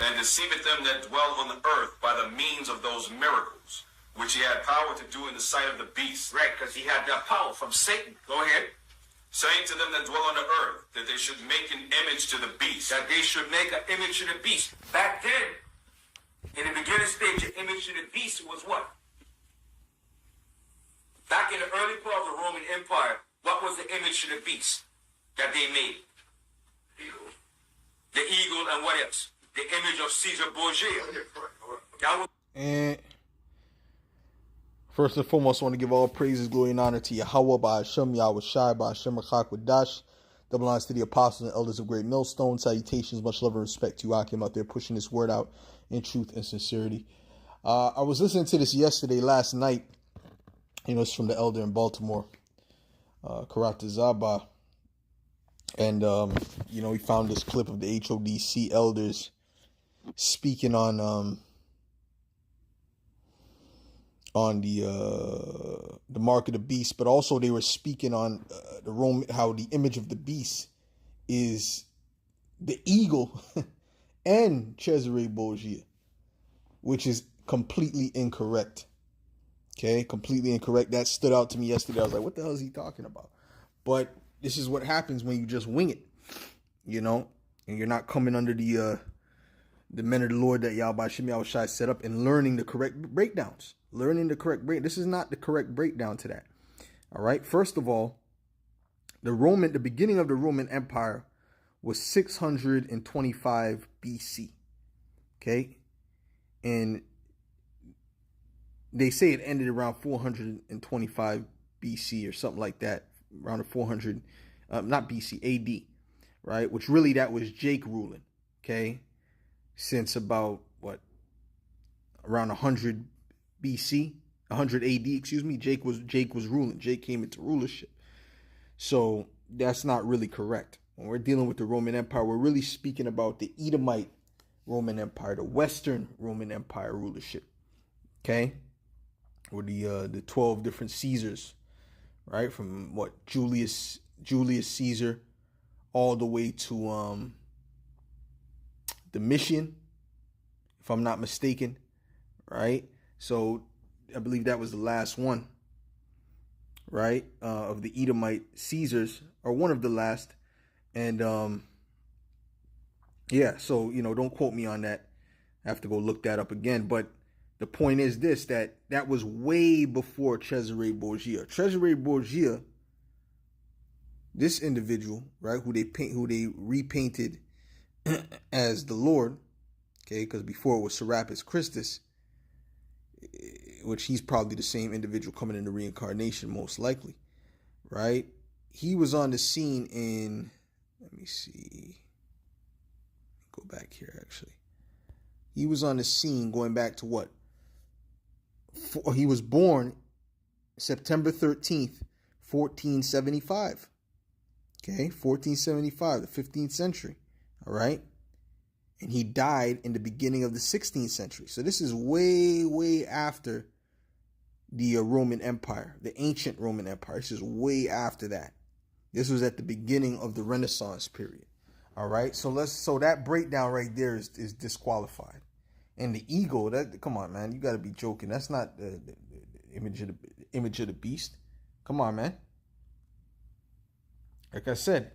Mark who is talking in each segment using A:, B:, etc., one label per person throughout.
A: and deceiveth them that dwell on the earth by the means of those miracles, which he had power to do in the sight of the beast.
B: Right, because he had that power from Satan. Go ahead.
A: Saying to them that dwell on the earth that they should make an image to the beast.
B: That they should make an image to the beast. Back then, in the beginning stage, an image to the beast was what? Back in the early part of the Roman Empire, what was the image to the beast that they made? Eagle. The eagle and what else? The image of Cesare Borgia. That was.
C: And first and foremost, I want to give all praises, glory, and honor to Yahweh, by Hashem, Yahweh Shai, by Hashem, Rachak, Wadash. Double honors to the apostles and elders of Great Millstone. Salutations, much love and respect to you, Akim, out there pushing this word out in truth and sincerity. I was listening to this last night. You know, it's from the elder in Baltimore, Karata Zaba. And, you know, he found this clip of the HODC elders speaking on the mark of the beast, but also they were speaking on the Roman, how the image of the beast is the eagle and Cesare Borgia, which is completely incorrect. Okay, completely incorrect. That stood out to me yesterday. I was like, what the hell is he talking about? But this is what happens when you just wing it, you know, and you're not coming under the men of the Lord that Yahweh Shem Shai set up and learning the correct breakdowns. This is not the correct breakdown to that. All right. First of all, the beginning of the Roman Empire was 625 BC. Okay. And they say it ended around 425 BC or something like that, around 400, not BC, AD, right? Which really that was Jake ruling, okay? Since about, around 100 BC, 100 AD, excuse me, Jake was ruling. Jake came into rulership. So that's not really correct. When we're dealing with the Roman Empire, we're really speaking about the Edomite Roman Empire, the Western Roman Empire rulership, okay? Or the 12 different Caesars, right? From Julius Caesar all the way to Domitian, if I'm not mistaken, right? So I believe that was the last one, right? Of the Edomite Caesars, or one of the last. And yeah, so, you know, don't quote me on that. I have to go look that up again. But the point is this, that was way before Cesare Borgia. Cesare Borgia, this individual, right, who they repainted as the Lord, okay, because before it was Serapis Christus, which he's probably the same individual coming into reincarnation, most likely, right? He was on the scene in, let me see, go back here actually. He was on the scene going back to what? He was born September 13th, 1475. Okay, 1475, the 15th century. All right. And he died in the beginning of the 16th century. So this is way, way after the Roman Empire, the ancient Roman Empire. This is way after that. This was at the beginning of the Renaissance period. All right. So that breakdown right there is disqualified. And the eagle, come on, man, you got to be joking. That's not the image of the beast. Come on, man. Like I said,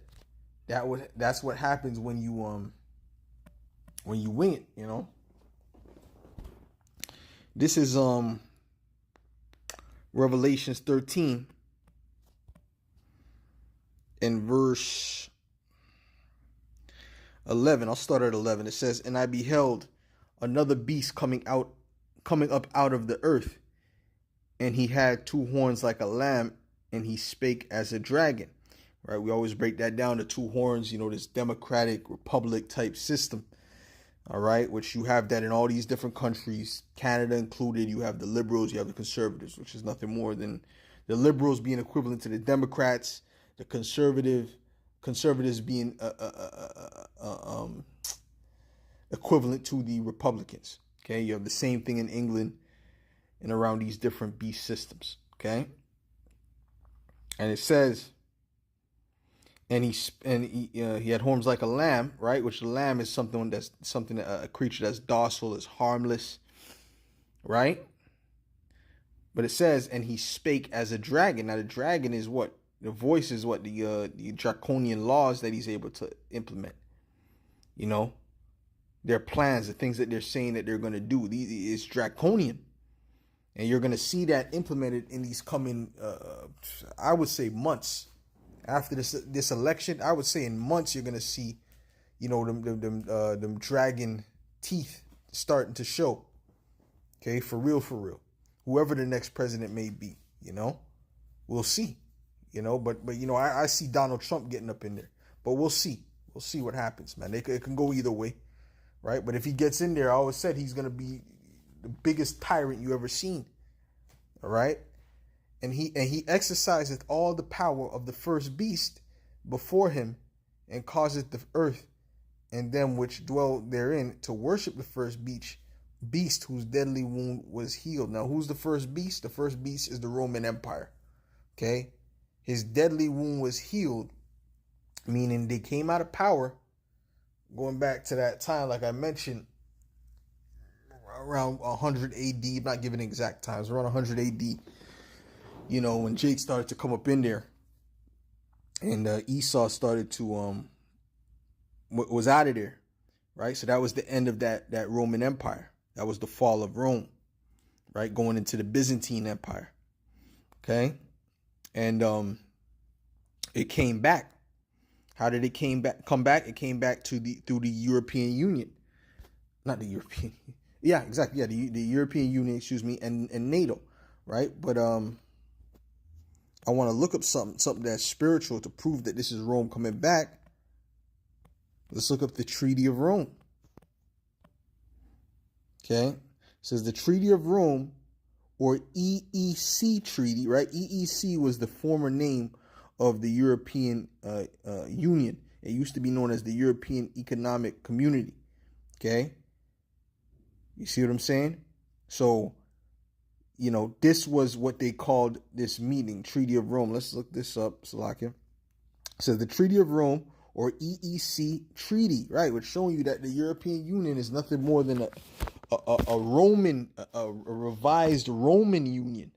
C: that's what happens when you wing it, you know. This is Revelations 13 and verse 11. I'll start at 11. It says, "And I beheld another beast coming up out of the earth, and he had two horns like a lamb, and he spake as a dragon." Right? We always break that down to two horns, you know, this democratic republic type system. All right, which you have that in all these different countries, Canada included. You have the liberals, you have the conservatives, which is nothing more than the liberals being equivalent to the Democrats, the conservatives being equivalent to the Republicans. Okay, you have the same thing in England and around these different beast systems. Okay, and it says, and he had horns like a lamb, right? Which the lamb is something a creature that's docile, is harmless, right? But it says, and he spake as a dragon. Now the dragon is what? The voice is what? The draconian laws that he's able to implement. You know, their plans, the things that they're saying that they're going to do. It's draconian. And you're going to see that implemented in these coming, I would say, months. After this election, I would say in months, you're going to see, you know, them dragon teeth starting to show. Okay, for real, for real. Whoever the next president may be, you know, we'll see. You know, but you know, I see Donald Trump getting up in there. But we'll see. We'll see what happens, man. It can go either way, right? But if he gets in there, I always said he's going to be the biggest tyrant you ever seen. All right? And he exerciseth all the power of the first beast before him, and causeth the earth and them which dwell therein to worship the first beast whose deadly wound was healed. Now, who's the first beast? The first beast is the Roman Empire. Okay? His deadly wound was healed, meaning they came out of power, going back to that time, like I mentioned, around 100 AD, I'm not giving exact times, around 100 AD, you know, when Jake started to come up in there, and Esau started to, was out of there, right? So that was the end of that Roman Empire. That was the fall of Rome, right? Going into the Byzantine Empire, okay? And it came back. How did it come back? It came back through the European Union. Not the European. Yeah, exactly. Yeah, the European Union, and NATO, right? But I want to look up something that's spiritual to prove that this is Rome coming back. Let's look up the Treaty of Rome. Okay? It says the Treaty of Rome, or EEC Treaty, right? EEC was the former name of the European Union. It used to be known as the European Economic Community. Okay? You see what I'm saying? So, you know, this was what they called this meeting, Treaty of Rome. Let's look this up, Salakia. It says the Treaty of Rome, or EEC Treaty, right? Which showing you that the European Union is nothing more than a revised Roman Union.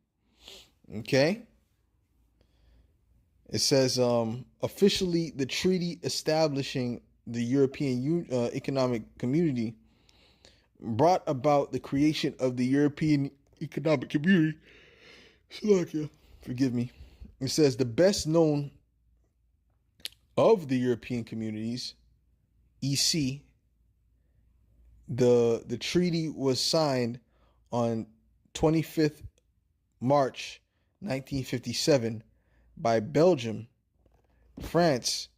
C: Okay? It says, officially, the treaty establishing the European Economic Community brought about the creation of the European Economic Community. Forgive me. It says the best known of the European communities, EC, the treaty was signed on 25th March 1957 by Belgium, France,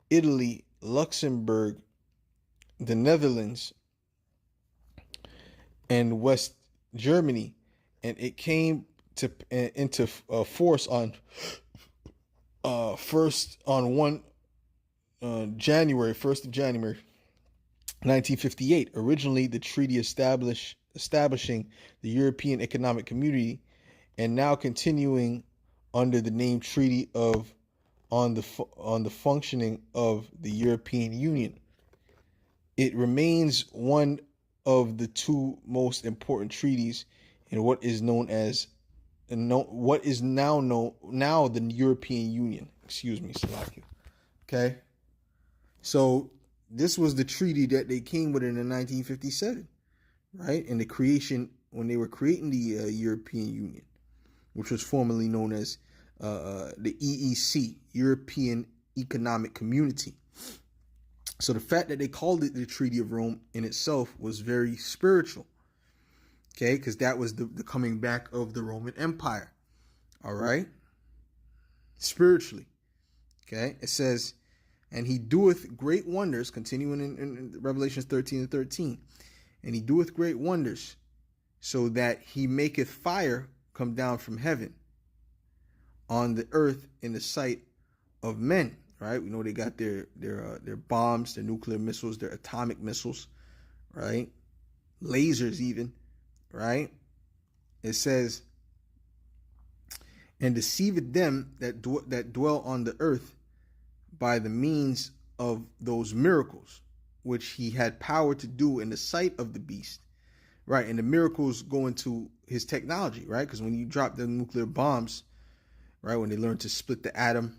C: Italy, Luxembourg, the Netherlands, and West Germany, and it came into force on January 1958. Originally, the treaty establishing the European Economic Community, and now continuing under the name Treaty on the functioning of the European Union. It remains one of the two most important treaties in what is now the European Union. Excuse me, Salakia. Okay, so this was the treaty that they came with in 1957, right? And when they were creating the European Union, which was formerly known as the EEC, European Economic Community. So the fact that they called it the Treaty of Rome in itself was very spiritual, okay? Because that was the coming back of the Roman Empire, all right? Spiritually, okay? It says, and he doeth great wonders, continuing in Revelations 13:13, and he doeth great wonders, so that he maketh fire come down from heaven on the earth in the sight of men. Right, we know they got their bombs, their nuclear missiles, their atomic missiles, right? Lasers even, right? It says, and deceiveth them that dwell on the earth by the means of those miracles, which he had power to do in the sight of the beast. Right, and the miracles go into his technology, right? Because when you drop the nuclear bombs, right, when they learn to split the atom,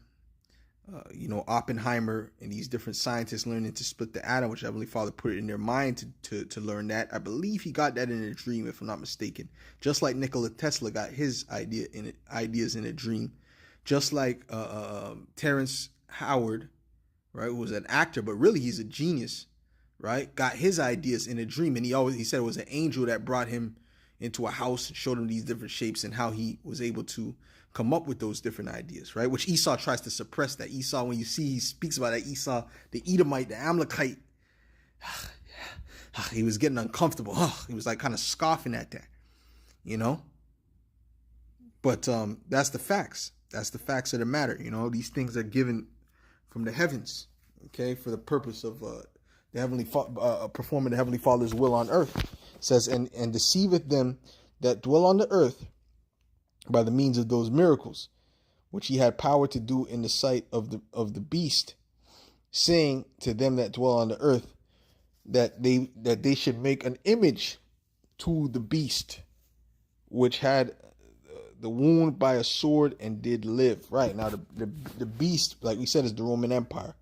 C: Oppenheimer and these different scientists learning to split the atom, which Heavenly Father put it in their mind to learn that. I believe he got that in a dream, if I'm not mistaken. Just like Nikola Tesla got his ideas in a dream. Just like Terrence Howard, right, who was an actor, but really he's a genius, right? Got his ideas in a dream, and he said it was an angel that brought him into a house and showed him these different shapes and how he was able to come up with those different ideas, right? Which Esau tries to suppress that. Esau, when you see he speaks about that, Esau, the Edomite, the Amalekite, he was getting uncomfortable. He was like kind of scoffing at that, But that's the facts. That's the facts of the matter. These things are given from the heavens, okay, for the purpose of the Heavenly performing the Heavenly Father's will on earth. It says, and deceiveth them that dwell on the earth by the means of those miracles, which he had power to do in the sight of the beast, saying to them that dwell on the earth that they should make an image to the beast, which had the wound by a sword and did live. Right, now the beast, like we said, is the Roman Empire.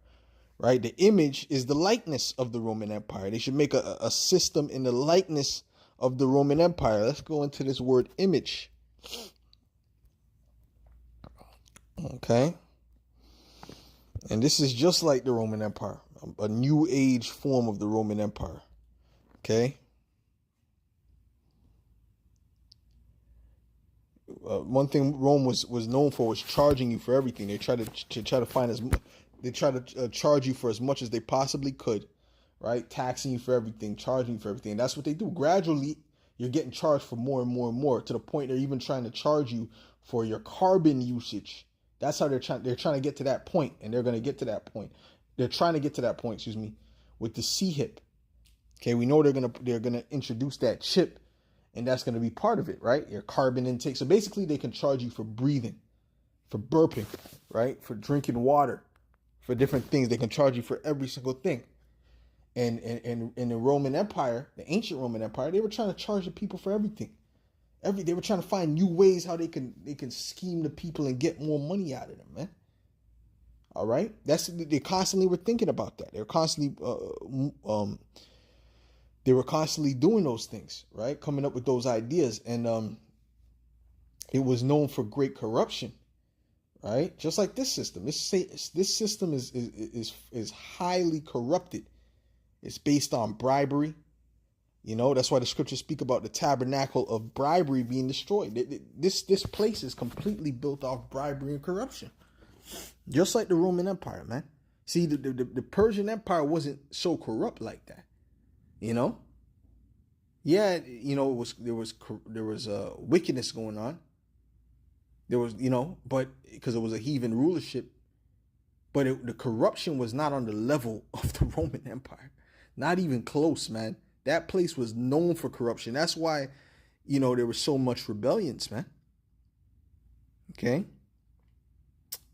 C: Right, the image is the likeness of the Roman Empire. They should make a system in the likeness of the Roman Empire. Let's go into this word image. Okay, and this is just like the Roman Empire, a new age form of the Roman Empire. Okay, one thing Rome was known for was charging you for everything. They try to find they try to charge you for as much as they possibly could, right? Taxing you for everything, charging you for everything. And that's what they do. Gradually, you're getting charged for more and more and more, to the point they're even trying to charge you for your carbon usage. That's how they're trying to get to that point, and they're going to get to that point. They're trying to get to that point, with the C-hip. Okay, we know they're gonna introduce that chip, and that's going to be part of it, right? Your carbon intake. So basically, they can charge you for breathing, for burping, right? For drinking water, for different things. They can charge you for every single thing. And in the Roman Empire, the ancient Roman Empire, they were trying to charge the people for everything. They were trying to find new ways how they can scheme the people and get more money out of them, man. All right, they constantly were thinking about that. They were constantly doing those things, right? Coming up with those ideas, and it was known for great corruption, right? Just like this system. This system is highly corrupted. It's based on bribery. That's why the scriptures speak about the tabernacle of bribery being destroyed. This place is completely built off bribery and corruption. Just like the Roman Empire, man. See, the Persian Empire wasn't so corrupt like that. Yeah, there was wickedness going on. There was, but because it was a heathen rulership, but the corruption was not on the level of the Roman Empire. Not even close, man. That place was known for corruption. That's why, there was so much rebellions, man. Okay.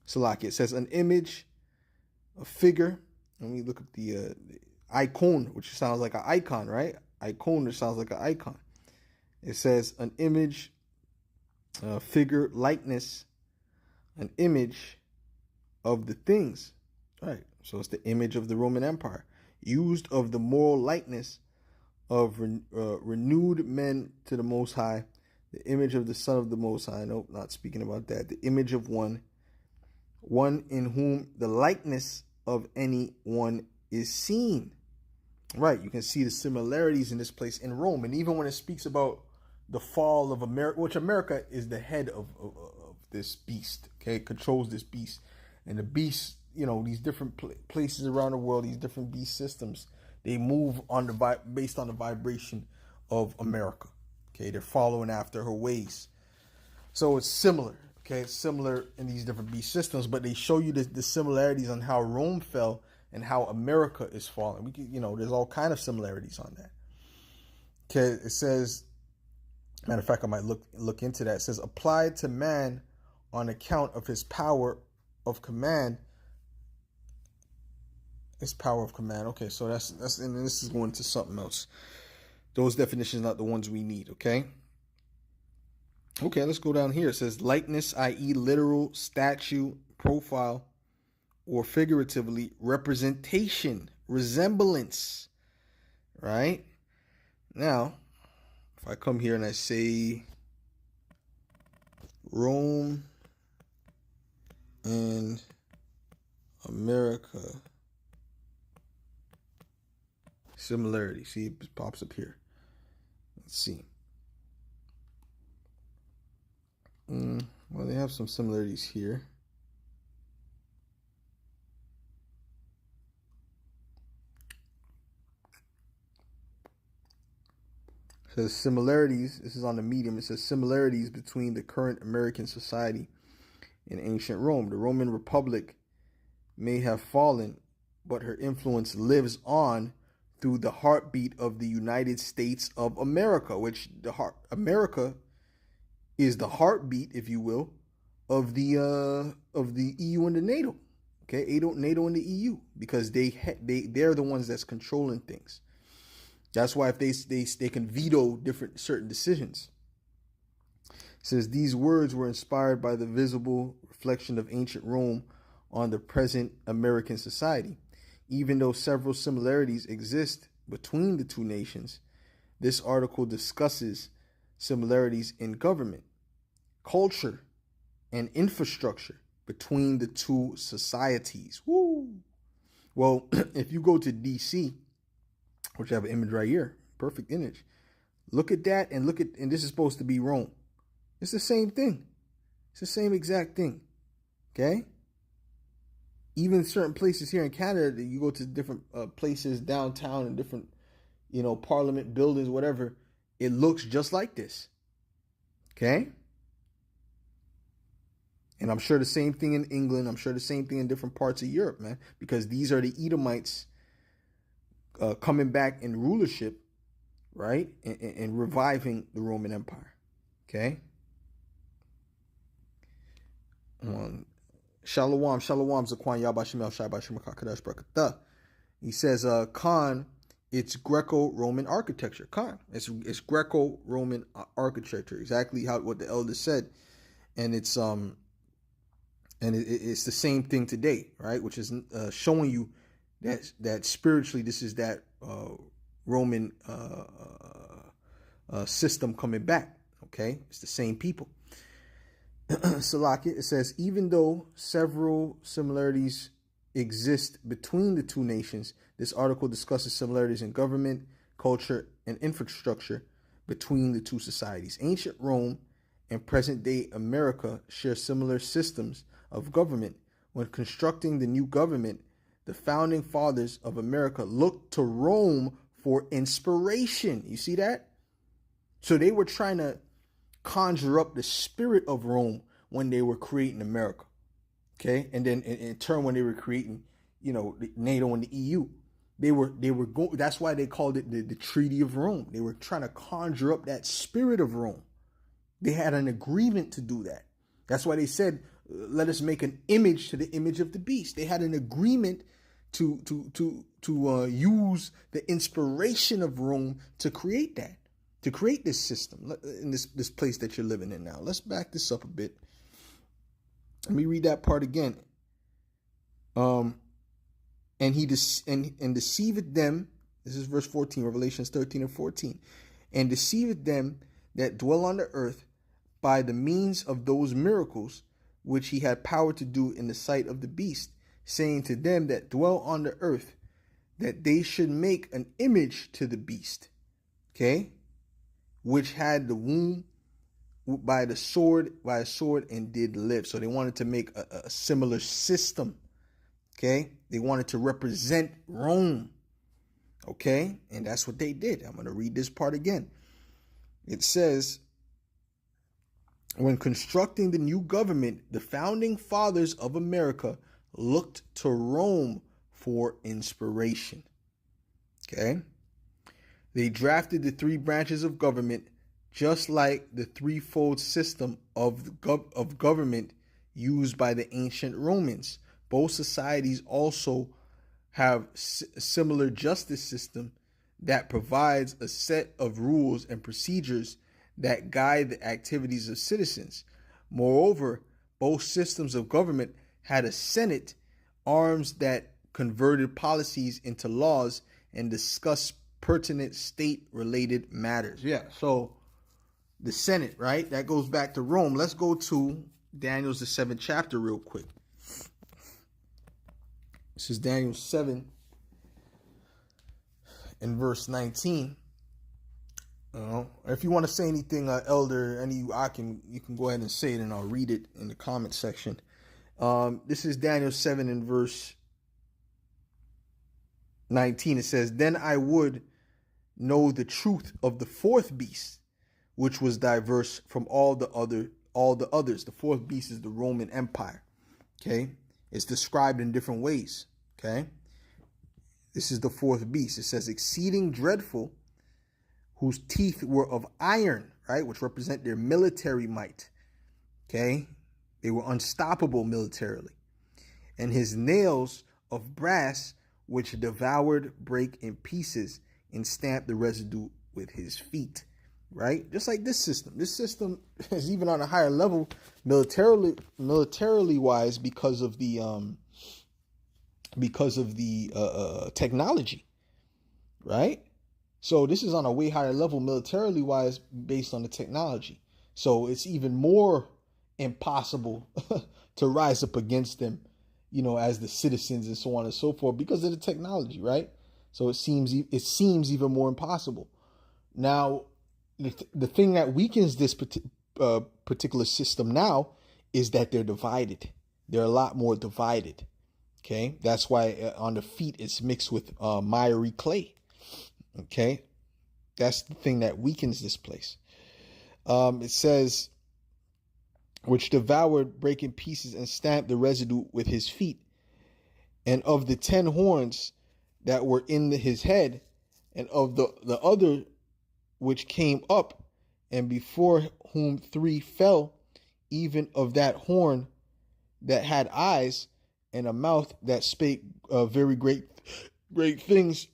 C: So like it says an image, a figure. Let me look up the icon, which sounds like an icon, right? Icon, which sounds like an icon. It says an image, figure, likeness, an image of the things. All right. So it's the image of the Roman Empire, used of the moral likeness of renewed men to the Most High, the image of the Son of the Most High. Nope, not speaking about that. The image of one in whom the likeness of any one is seen. Right, you can see the similarities in this place in Rome. And even when it speaks about the fall of America, which America is the head of this beast, okay, it controls this beast. And the beast, these different places around the world, these different beast systems, they move based on the vibration of America. Okay, they're following after her ways. So it's similar. Okay, it's similar in these different beast systems, but they show you the similarities on how Rome fell and how America is falling. We can, there's all kind of similarities on that. Okay, it says, matter of fact, I might look into that. It says, applied to man on account of his power of command It's power of command. Okay, so that's and this is going to something else. Those definitions are not the ones we need, okay? Okay, let's go down here. It says likeness, i.e., literal, statue, profile, or figuratively, representation, resemblance, right? Now, if I come here and I say Rome and America, similarity. See, it pops up here. Let's see. Well, they have some similarities here. It says similarities. This is on the Medium. It says similarities between the current American society and ancient Rome. The Roman Republic may have fallen, but her influence lives on through the heartbeat of the United States of America, which America is the heartbeat, if you will, of the EU and the NATO. Okay, NATO and the EU, because they're the ones that's controlling things. That's why if they can veto certain decisions. It says these words were inspired by the visible reflection of ancient Rome on the present American society. Even though several similarities exist between the two nations, this article discusses similarities in government, culture, and infrastructure between the two societies. Woo! Well, if you go to DC, which I have an image right here, perfect image. Look at that and and this is supposed to be Rome. It's the same thing. It's the same exact thing. Okay? Even certain places here in Canada, you go to different places downtown and different, parliament buildings, whatever, it looks just like this. Okay? And I'm sure the same thing in England. I'm sure the same thing in different parts of Europe, man, because these are the Edomites coming back in rulership, right? And reviving the Roman Empire. Okay? Shalom, Zakwan, Yabashim El Shai Bashim Kakadash Brakata. He says, Khan, it's Greco-Roman architecture. Khan, it's Greco-Roman architecture. Exactly what the elder said. And it's it's the same thing today, right? Which is showing you that spiritually this is that Roman system coming back. Okay, it's the same people. Salaki, it says, even though several similarities exist between the two nations, this article discusses similarities in government, culture, and infrastructure between the two societies. Ancient Rome and present-day America share similar systems of government. When constructing the new government, the founding fathers of America looked to Rome for inspiration. You see that? So they were trying to conjure up the spirit of Rome when they were creating America. Okay? And then in turn, when they were creating, the NATO and the EU, they were going. That's why they called it the Treaty of Rome. They were trying to conjure up that spirit of Rome. They had an agreement to do that. That's why they said, let us make an image to the image of the beast. They had an agreement to use the inspiration of Rome to create that, to create this system in this place that you're living in now. Let's back this up a bit. Let me read that part again. And he deceived them. This is verse 14, Revelations 13 and 14. And deceived them that dwell on the earth by the means of those miracles which he had power to do in the sight of the beast, saying to them that dwell on the earth that they should make an image to the beast, okay, which had the womb by a sword and did live. So they wanted to make a similar system, okay? They wanted to represent Rome, okay? And that's what they did. I'm going to read this part again. It says, when constructing the new government, the founding fathers of America looked to Rome for inspiration. Okay? They drafted the three branches of government just like the threefold system of government used by the ancient Romans. Both societies also have a similar justice system that provides a set of rules and procedures that guide the activities of citizens. Moreover, both systems of government had a Senate, arms that converted policies into laws and discussed pertinent state-related matters. Yeah, so the Senate, right? That goes back to Rome. Let's go to Daniel's the 7th chapter real quick. This is Daniel 7 in verse 19. If you want to say anything, Elder, you can go ahead and say it, and I'll read it in the comment section. This is Daniel 7 in verse 19. It says, "Then I would know the truth of the fourth beast, which was diverse from all the others." The fourth beast is the Roman Empire. Okay, it's described in different ways. Okay, this is the fourth beast. It says, "Exceeding dreadful, whose teeth were of iron," right, which represent their military might. Okay, they were unstoppable militarily, "and his nails of brass, which devoured, break in pieces, and stamped the residue with his feet." Right? Just like this system. This system is even on a higher level militarily wise because of the technology. Right? So this is on a way higher level militarily wise based on the technology. So it's even more impossible to rise up against them, as the citizens and so on and so forth because of the technology, right? So it seems even more impossible. Now, the thing that weakens this particular system now is that they're divided. They're a lot more divided. Okay, that's why on the feet it's mixed with miry clay. Okay, that's the thing that weakens this place. It says, "which devoured, break in pieces, and stamped the residue with his feet. And of the 10 horns that were in his head, and of the other which came up, and before whom 3 fell, even of that horn that had eyes, and a mouth that spake very great things,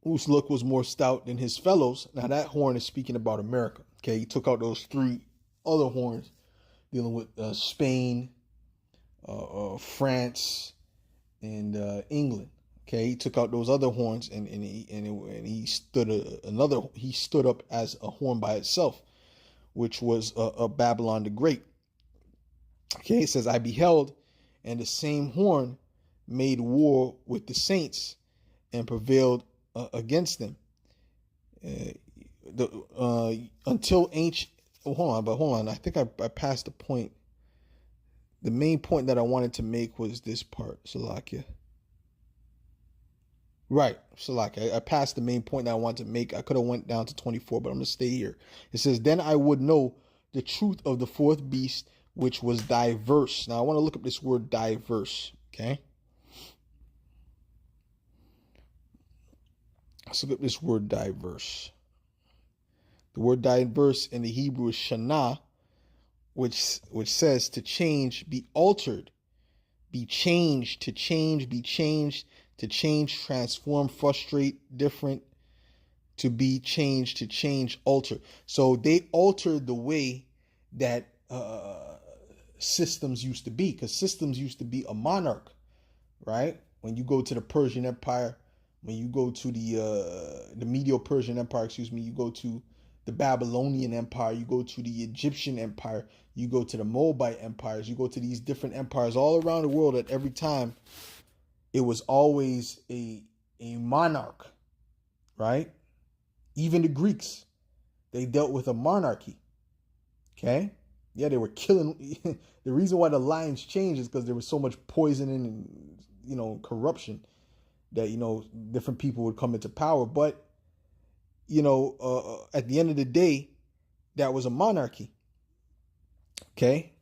C: whose look was more stout than his fellows." Now that horn is speaking about America. Okay, he took out those 3 other horns dealing with Spain, France, and England. Okay, he took out those other horns, and he stood up as a horn by itself, which was Babylon the Great. Okay, it says, "I beheld, and the same horn made war with the saints, and prevailed against them, until ancient." Hold on. I think I passed the point. The main point that I wanted to make was this part, Salakia. Right, Salakia. I passed the main point that I wanted to make. I could have went down to 24, but I'm going to stay here. It says, "Then I would know the truth of the fourth beast, which was diverse." Now I want to look up this word diverse. Okay. Let's look up this word diverse. The word diverse in the Hebrew is shana, which says to change, be altered, be changed, to change, be changed, to change, transform, frustrate, different, to be changed, to change, alter. So they altered the way that systems used to be, because systems used to be a monarch, right? When you go to the Persian Empire, when you go to the Medo-Persian Empire, you go to the Babylonian Empire, you go to the Egyptian Empire, you go to the Moabite empires, you go to these different empires all around the world. At every time, it was always a monarch, right? Even the Greeks, they dealt with a monarchy. Okay? Yeah, they were killing. The reason why the lines changed is because there was so much poisoning and, corruption that, different people would come into power. But, at the end of the day, that was a monarchy. Okay?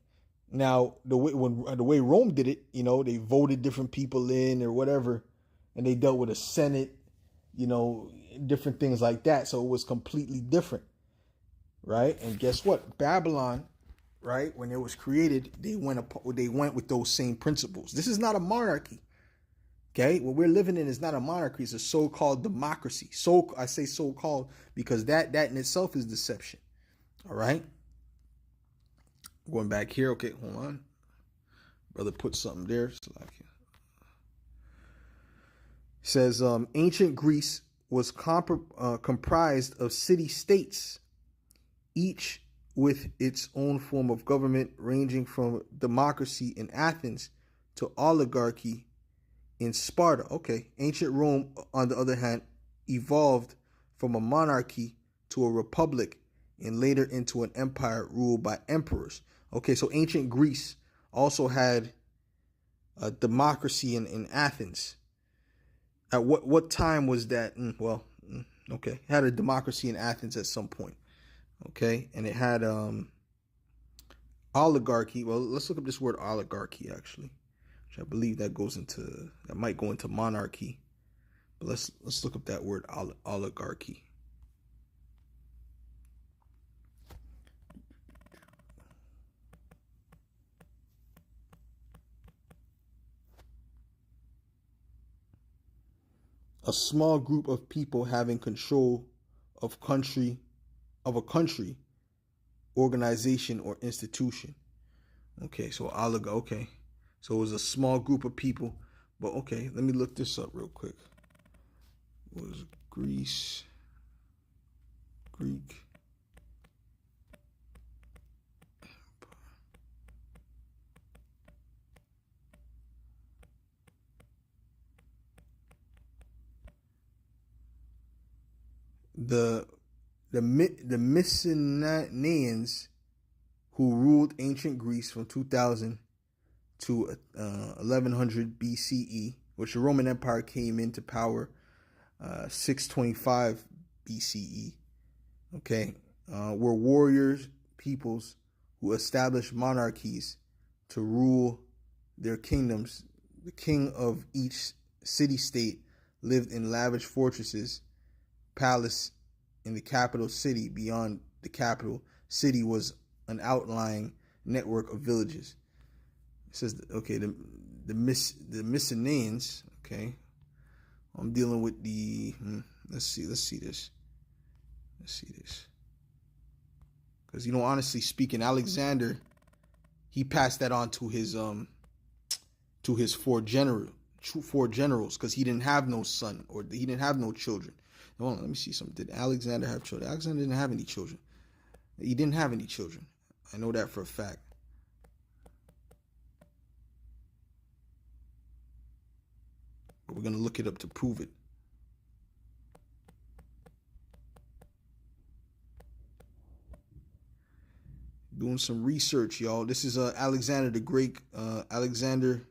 C: Now, the way Rome did it, they voted different people in or whatever, and they dealt with a Senate, different things like that. So it was completely different, right? And guess what? Babylon, right, when it was created, they went with those same principles. This is not a monarchy, Okay, what we're living in is not a monarchy; it's a so-called democracy. So I say so-called because that in itself is deception. All right, going back here. Okay, hold on, brother, put something there. Says ancient Greece was comprised of city-states, each with its own form of government, ranging from democracy in Athens to oligarchy in Sparta. Okay, ancient Rome, on the other hand, evolved from a monarchy to a republic and later into an empire ruled by emperors. Okay, so ancient Greece also had a democracy in Athens. At what time was that? Okay, it had a democracy in Athens at some point. Okay, and it had oligarchy. Well, let's look up this word oligarchy actually, which I believe that might go into monarchy. But let's look up that word oligarchy. A small group of people having control of a country, organization, or institution. Okay, so okay. So it was a small group of people. But okay, let me look this up real quick. Was Greek? The Mycenaeans, who ruled ancient Greece from 2000 to 1100 BCE, which the Roman Empire came into power 625 BCE. Okay, were warriors peoples who established monarchies to rule their kingdoms. The king of each city-state lived in lavish fortresses, palace in the capital city. Beyond the capital city was an outlying network of villages. It says, okay, the Mycenaeans. Okay, I'm dealing with the. Let's see this. Because honestly speaking, Alexander, he passed that on to his four generals, because he didn't have no son, or he didn't have no children. Hold on, let me see something. Did Alexander have children? Alexander didn't have any children. He didn't have any children. I know that for a fact. But we're going to look it up to prove it. Doing some research, y'all. This is Alexander the Great, Alexander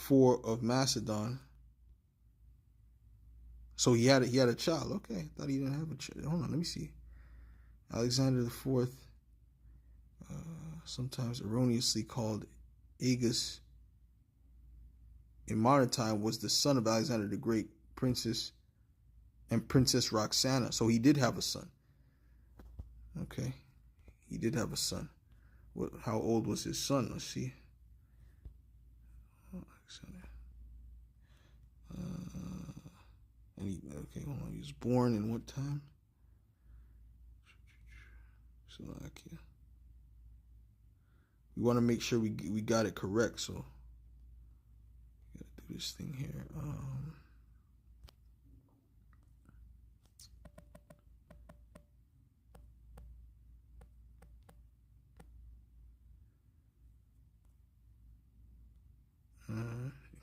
C: IV of Macedon. So he had a child. Okay, I thought he didn't have a child. Hold on, let me see. Alexander IV, sometimes erroneously called Agus, in modern time was the son of Alexander the Great, Princess Roxana. So he did have a son. Okay, he did have a son. How old was his son? Let's see. Hold on. He was born in what time? Slovakia. We want to make sure we got it correct, so we gotta do this thing here.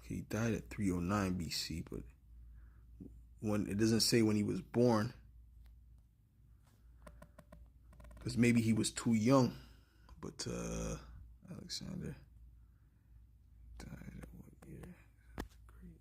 C: He died at 309 BC, but when it doesn't say when he was born, because maybe he was too young. But Alexander died at what year? Great.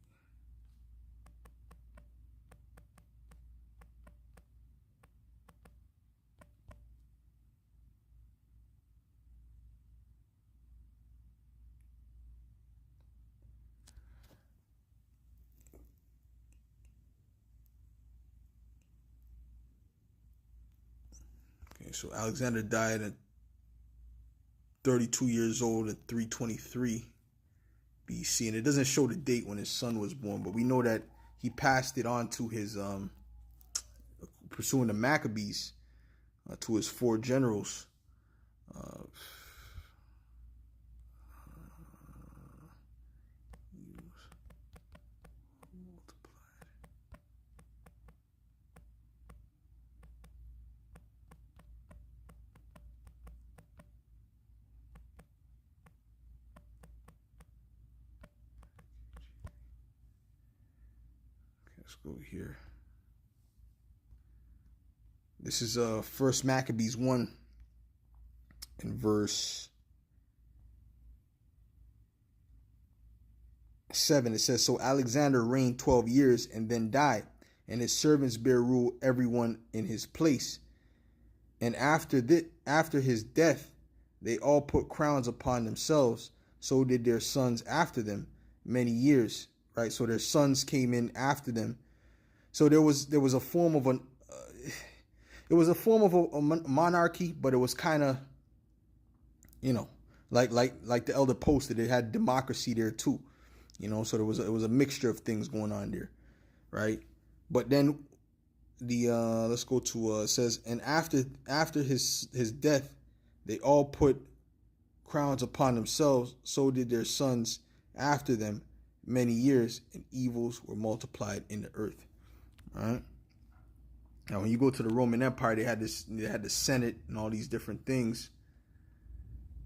C: Okay, so Alexander died at 32 years old at 323 BC, and it doesn't show the date when his son was born, but we know that he passed it on to his pursuing the Maccabees to his 4 generals. Let's go here. This is First Maccabees 1 in verse 7. It says, "So Alexander reigned 12 years and then died, and his servants bare rule everyone in his place. And after his death, they all put crowns upon themselves. So did their sons after them many years." Right, so their sons came in after them. So there was a form of a monarchy, but it was kind of, like the elder posted, it had democracy there too, So it was a mixture of things going on there, right? But then let's go to it says, "And after his death, they all put crowns upon themselves. So did their sons after them many years, and evils were multiplied in the earth." All right. Now, when you go to the Roman Empire, they had the Senate and all these different things.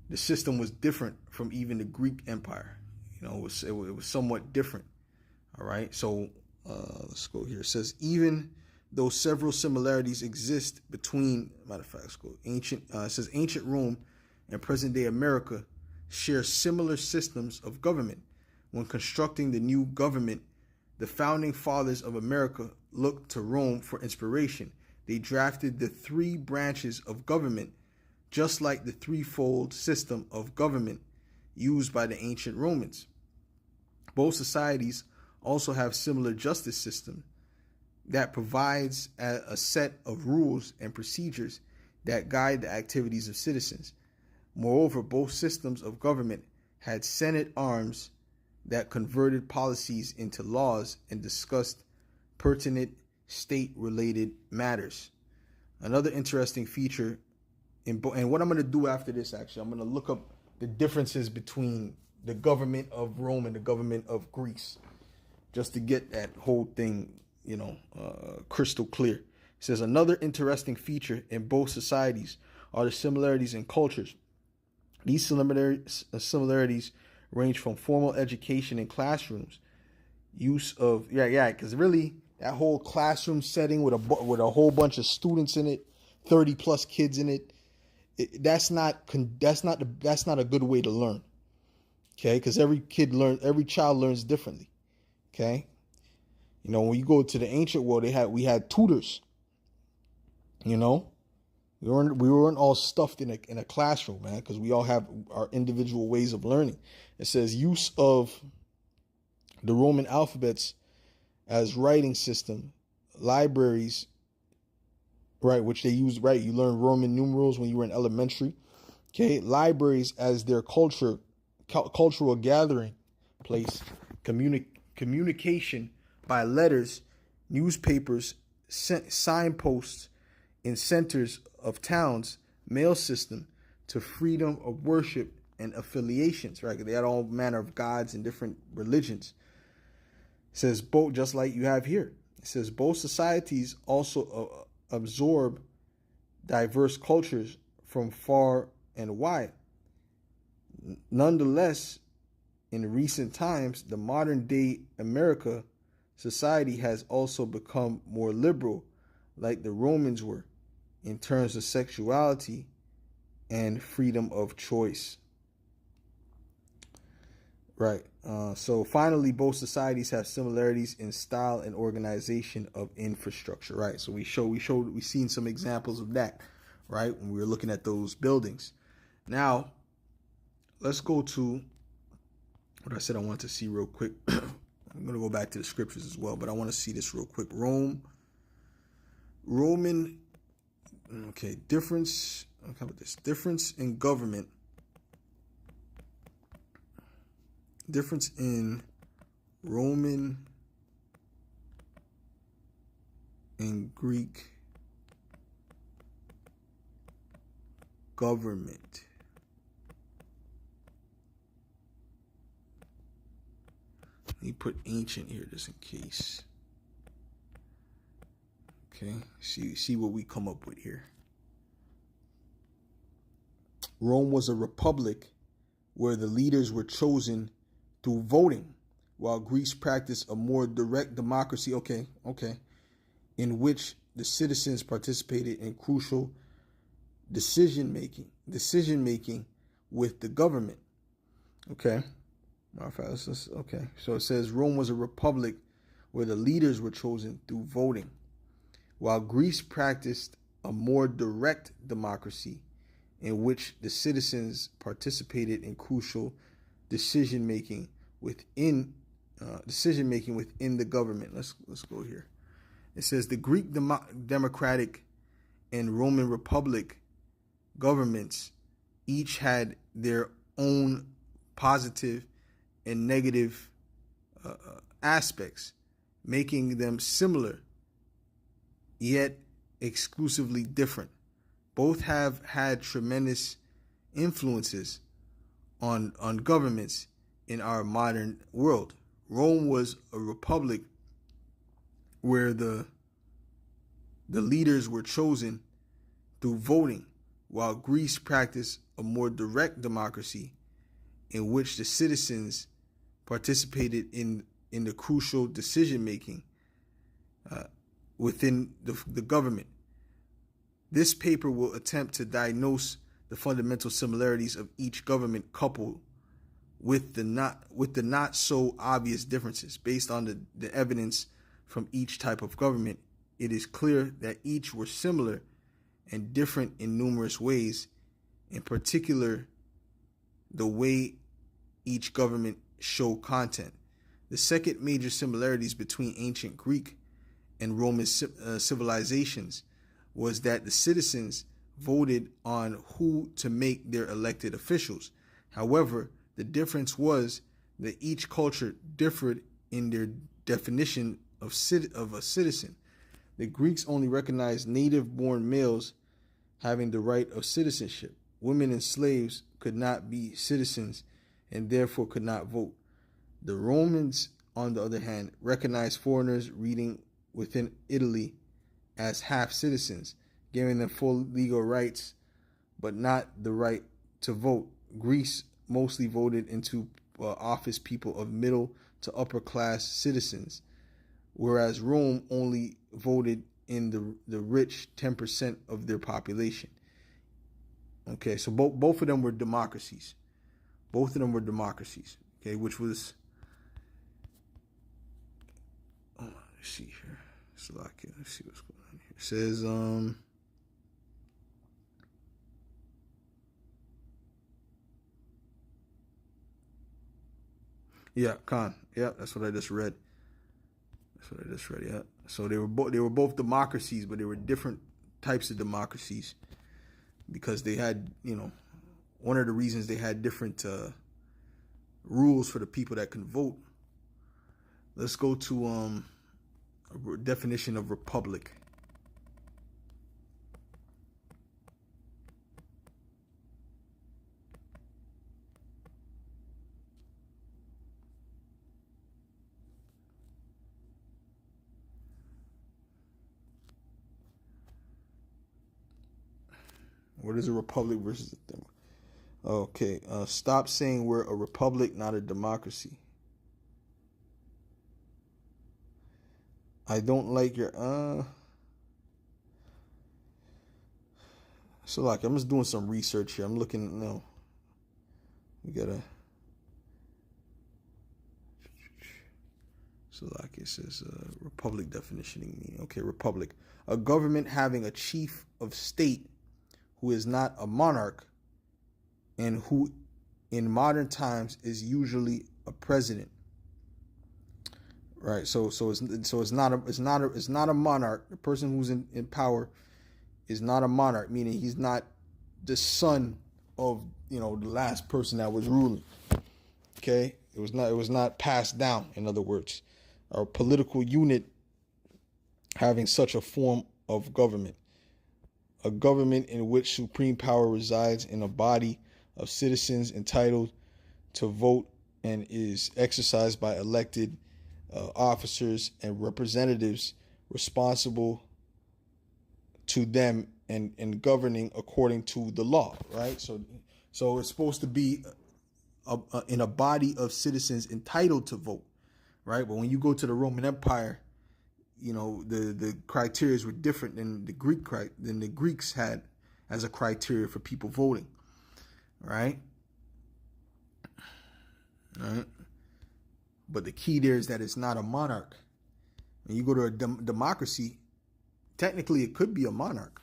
C: The system was different from even the Greek Empire. It was somewhat different. All right. So let's go here. It says, "Even though several similarities exist between," matter of fact, let's go it says ancient Rome and present day America share similar systems of government. When constructing the new government, the founding fathers of America looked to Rome for inspiration. They drafted the 3 branches of government, just like the threefold system of government used by the ancient Romans. Both societies also have similar justice system that provides a set of rules and procedures that guide the activities of citizens. Moreover, both systems of government had Senate arms that converted policies into laws and discussed pertinent state-related matters. Another interesting feature and what I'm going to do after this, actually, I'm going to look up the differences between the government of Rome and the government of Greece, just to get that whole thing, crystal clear. It says, "Another interesting feature in both societies are the similarities in cultures. These similarities range from formal education in classrooms, use of because really that whole classroom setting with a whole bunch of students in it, 30 plus kids in it, that's not a good way to learn. Okay, because every child learns differently. Okay, when you go to the ancient world, we had tutors. We weren't all stuffed in a classroom, man, because we all have our individual ways of learning. It says use of the Roman alphabets as writing system, libraries, right, which they use, right? You learn Roman numerals when you were in elementary. Okay, libraries as their cultural gathering place, communication by letters, newspapers, signposts in centers of towns, mail system to freedom of worship and affiliations, right? They had all manner of gods and different religions. It says both, just like you have here. It says both societies also absorb diverse cultures from far and wide. Nonetheless, in recent times, the modern day America society has also become more liberal, like the Romans were, in terms of sexuality and freedom of choice. Right. So finally, both societies have similarities in style and organization of infrastructure. Right. So we've seen some examples of that, right, when we were looking at those buildings. Now, let's go to what I said I wanted to see real quick. I'm going to go back to the scriptures as well, but I want to see this real quick. Roman. Okay, difference. How about this? Difference in government Difference in Roman and Greek government. Let me put ancient here just in case. Okay, see what we come up with here. Rome was a republic where the leaders were chosen through voting, while Greece practiced a more direct democracy, in which the citizens participated in crucial decision making with the government. Okay. Okay. So it says Rome was a republic where the leaders were chosen through voting, while Greece practiced a more direct democracy in which the citizens participated in crucial decision making within the government. Let's go here. It says the Greek democratic and Roman Republic governments each had their own positive and negative aspects, making them similar yet exclusively different. Both have had tremendous influences on governments in our modern world. Rome was a republic where the leaders were chosen through voting, while Greece practiced a more direct democracy in which the citizens participated in the crucial decision making within the government. This paper will attempt to diagnose the fundamental similarities of each government coupled with the not so obvious differences. Based on the evidence from each type of government, it is clear that each were similar and different in numerous ways, in particular the way each government showed content. The second major similarities between ancient Greek and Roman civilizations was that the citizens voted on who to make their elected officials. However, the difference was that each culture differed in their definition of a citizen. The Greeks only recognized native-born males having the right of citizenship. Women and slaves could not be citizens and therefore could not vote. The Romans, on the other hand, recognized foreigners residing within Italy as half citizens, giving them full legal rights, but not the right to vote. Greece mostly voted into office people of middle to upper class citizens, whereas Rome only voted in the rich 10% of their population. Okay, so both of them were democracies. Okay, which was, let's see here. Let's see what's going on here. It says, Khan. Yeah, that's what I just read. Yeah. So they were both democracies, but they were different types of democracies because they had, one of the reasons they had different rules for the people that can vote. Let's go to a definition of republic. What is a republic versus a democracy? Okay, stop saying we're a republic, not a democracy. I don't like your So like I'm just doing some research here. I'm looking, we gotta. So like it says republic definition meaning. Okay, republic. A government having a chief of state who is not a monarch and who in modern times is usually a president. Right. So it's not a monarch. The person who's in power is not a monarch, meaning he's not the son of, the last person that was ruling. Okay? It was not passed down, in other words. A political unit having such a form of government. A government in which supreme power resides in a body of citizens entitled to vote and is exercised by elected officers and representatives responsible to them and governing according to the law, right? So it's supposed to be in a body of citizens entitled to vote, right? But when you go to the Roman Empire, you know, the criteria were different than the Greeks had as a criteria for people voting, right? Right. But the key there is that it's not a monarch. When you go to a democracy, technically it could be a monarch.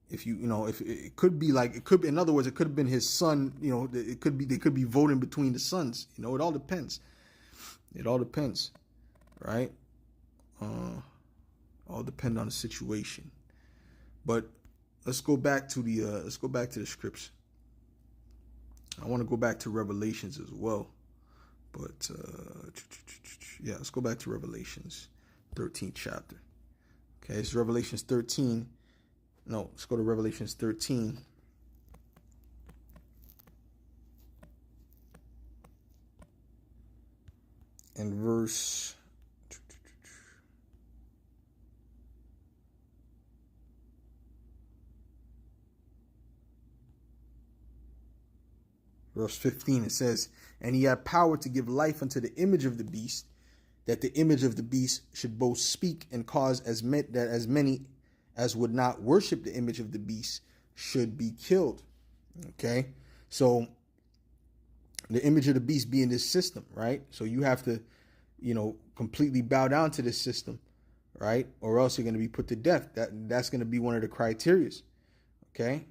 C: If if it could be like, it could be, in other words, it could have been his son. You know, they could be voting between the sons. You know, it all depends. It all depends, right? All depend on the situation. But let's go back to the scripts. I want to go back to Revelations as well. But yeah, let's go back to Revelations 13th chapter. Okay, it's Revelations 13. No, let's go to Revelations 13. And verse 15, it says, "And he had power to give life unto the image of the beast, that the image of the beast should both speak and cause as many as would not worship the image of the beast should be killed." Okay, so the image of the beast being this system, right? So you have to, completely bow down to this system, right? Or else you're going to be put to death. That's going to be one of the criterias, okay?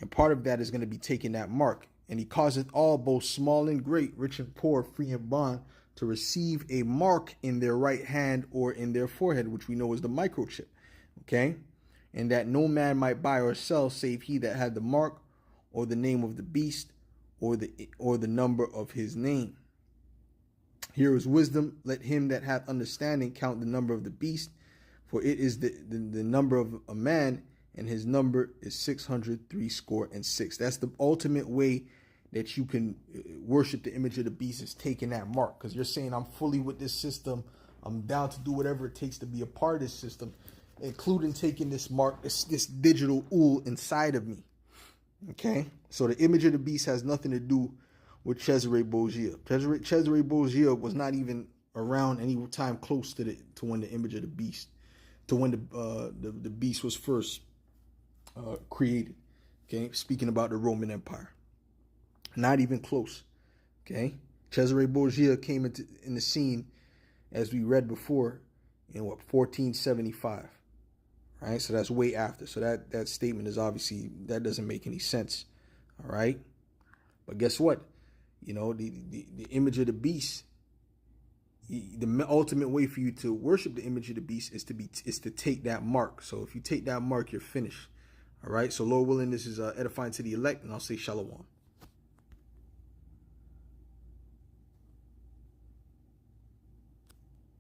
C: And part of that is going to be taking that mark. And he causeth all, both small and great, rich and poor, free and bond, to receive a mark in their right hand or in their forehead, which we know is the microchip. Okay? And that no man might buy or sell save he that had the mark or the name of the beast or the number of his name. Here is wisdom. Let him that hath understanding count the number of the beast, for it is the number of a man, and his number is 666. That's the ultimate way that you can worship the image of the beast, is taking that mark. Because you're saying, I'm fully with this system. I'm down to do whatever it takes to be a part of this system, including taking this mark, this digital ool inside of me. Okay? So the image of the beast has nothing to do with Cesare Borgia. Cesare Borgia was not even around any time close to when the image of the beast, to when the beast was first created. Okay? Speaking about the Roman Empire. Not even close. Okay? Cesare Borgia came in the scene, as we read before, in 1475. Right? So that's way after. So that statement is obviously, that doesn't make any sense. All right? But guess what? The image of the beast, the ultimate way for you to worship the image of the beast is to take that mark. So if you take that mark, you're finished. All right? So Lord willing, this is edifying to the elect, and I'll say shalom.